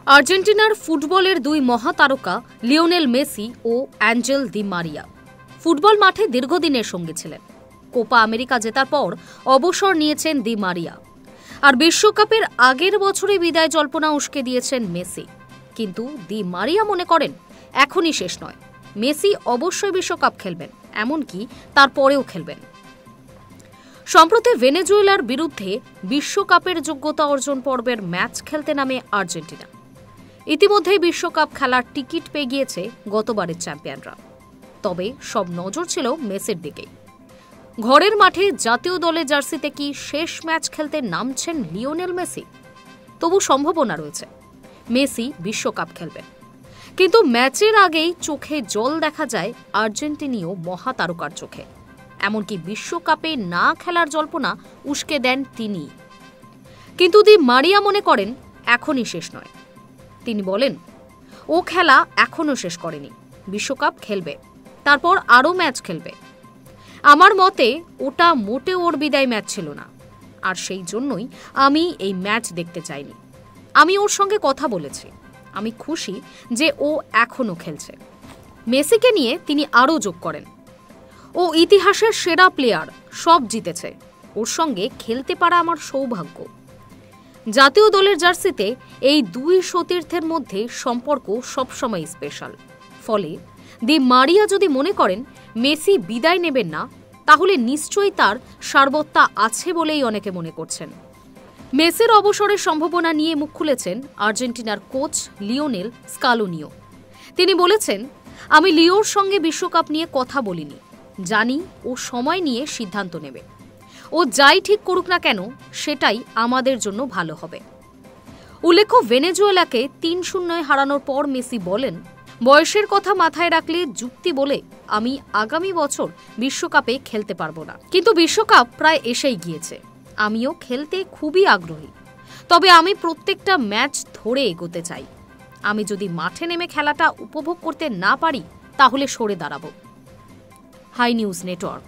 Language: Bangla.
আর্জেন্টিনার ফুটবলের দুই মহাতারকা লিওনেল মেসি ও অ্যাঞ্জেল দি মারিয়া ফুটবল মাঠে দীর্ঘদিনের সঙ্গী ছিলেন। কোপা আমেরিকা জেতার পর অবসর নিয়েছেন দি মারিয়া, আর বিশ্বকাপের আগের বছরে বিদায় জল্পনা উস্কে দিয়েছেন মেসি। কিন্তু দি মারিয়া মনে করেন এখনই শেষ নয়, মেসি অবশ্যই বিশ্বকাপ খেলবেন, এমনকি তারপরেও খেলবেন। সম্প্রতি ভেনেজুয়েলার বিরুদ্ধে বিশ্বকাপের যোগ্যতা অর্জন পর্বের ম্যাচ খেলতে নামে আর্জেন্টিনা। ইতিমধ্যেই বিশ্বকাপ খেলার টিকিট পেয়ে গিয়েছে গতবারের চ্যাম্পিয়নরা। তবে সব নজর ছিল মেসির দিকেই। ঘরের মাঠে জাতীয় দলের জার্সিতে কি শেষ ম্যাচ খেলতে নামছেন লিওনেল মেসি? তবু সম্ভাবনা রয়েছে মেসি বিশ্বকাপ খেলবেন। কিন্তু ম্যাচের আগেই চোখে জল দেখা যায় আর্জেন্টিনীয় মহাতারকার চোখে। এমনকি বিশ্বকাপে না খেলার জল্পনা উস্কে দেন তিনি। কিন্তু দি মারিয়া মনে করেন এখনই শেষ নয়। তিনি বলেন, ও খেলা এখনো শেষ করেনি, বিশ্বকাপ খেলবে, তারপর আরও ম্যাচ খেলবে। আমার মতে ওটা মোটে ওর বিদায় ম্যাচ ছিল না, আর সেই জন্যই আমি এই ম্যাচ দেখতে চাইনি। আমি ওর সঙ্গে কথা বলেছি, আমি খুশি যে ও এখনো খেলছে। মেসিকে নিয়ে তিনি আরও যোগ করেন, ও ইতিহাসের সেরা প্লেয়ার, সব জিতেছে, ওর সঙ্গে খেলতে পারা আমার সৌভাগ্য। জাতীয় দলের জার্সিতে এই দুই সতীর্থের মধ্যে সম্পর্ক সবসময় স্পেশাল। ফলে দি মারিয়া যদি মনে করেন মেসি বিদায় নেবেন না, তাহলে নিশ্চয়ই তার সার্বত্তা আছে বলেই অনেকে মনে করছেন। মেসির অবসরের সম্ভাবনা নিয়ে মুখ খুলেছেন আর্জেন্টিনার কোচ লিওনেল স্কালোনিও। তিনি বলেছেন, আমি লিওর সঙ্গে বিশ্বকাপ নিয়ে কথা বলিনি, জানি ও সময় নিয়ে সিদ্ধান্ত নেবে। ও যাই ঠিক করুক না কেন, সেটাই আমাদের জন্য ভালো হবে। উল্লেখ্য, ভেনেজুয়েলাকে ৩-০ হারানোর পর মেসি বলেন, বয়সের কথা মাথায় রাখলে যুক্তি বলে আমি আগামী বছর বিশ্বকাপে খেলতে পারবো না, কিন্তু বিশ্বকাপ প্রায় এসেই গিয়েছে, আমিও খেলতে খুবই আগ্রহী। তবে আমি প্রত্যেকটা ম্যাচ ধরে এগোতে চাই। আমি যদি মাঠে নেমে খেলাটা উপভোগ করতে না পারি, তাহলে সরে দাঁড়াবো। Hi news network.